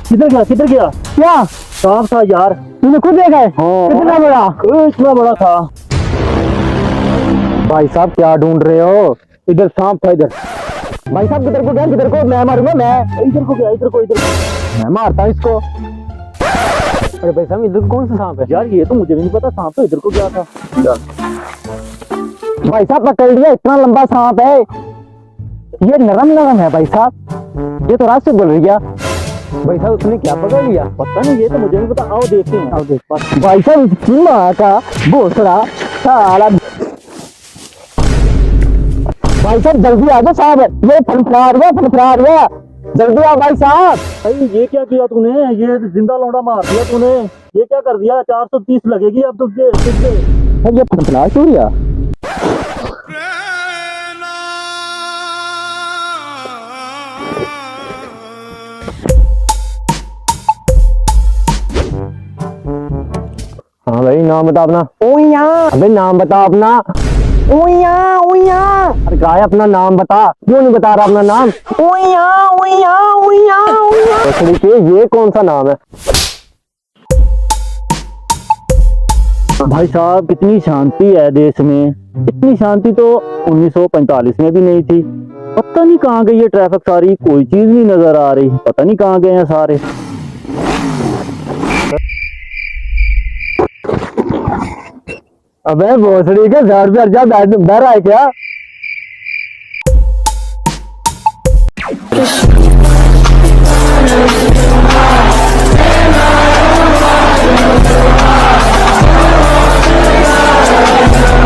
किधर गया किधर गया? क्या सांप था यार। तूने खुद देखा है? हाँ। कितना बड़ा? इतना बड़ा था। भाई साहब क्या ढूंढ रहे हो? इधर सांप था इधर। भाई साहब किधर को गया? किधर को? मैं मारूंगा मैं। इधर को गया इधर को इधर। मैं मारता हूँ इसको। अरे भाई साहब इधर कौन सा सांप है? यार ये तो मुझे भी नहीं पता, सांप तो इधर को गया था। भाई साहब पकड़ लिया, इतना लंबा सांप है। ये नरम नरम है भाई साहब, ये तो रात से बोल रही है। भाई साहब उसने क्या पकड़ लिया? पता नहीं, ये तो मुझे भी पता। आओ देखते हैं। आओ देख। भाई साहब इसकी माँ का भोसड़ा साला। भाई साहब जल्दी आ जाओ साहब, ये फनफड़ा हुआ, जल्दी आओ भाई साहब। भाई ये क्या किया तूने? ये जिंदा लौंडा मार दिया तूने। ये क्या कर दिया? 430 लगेगी अब तुझे तुझे। ये फनफड़ा क्यों लिया? हाँ भाई नाम बता अपना। ओया अबे नाम बता अपना। ओया ओया अरे क्या है अपना नाम बता, क्यों नहीं बता रहा अपना नाम? ओया ओया ओया ओया के ये कौन सा नाम है? भाई साहब कितनी शांति है देश में, इतनी शांति तो 1945 में भी नहीं थी। पता नहीं कहाँ गई ये ट्रैफिक सारी, कोई चीज नहीं नजर आ रही, पता नहीं कहाँ गए हैं सारे। अबे भोसड़ी के घर पे जा डर है क्या?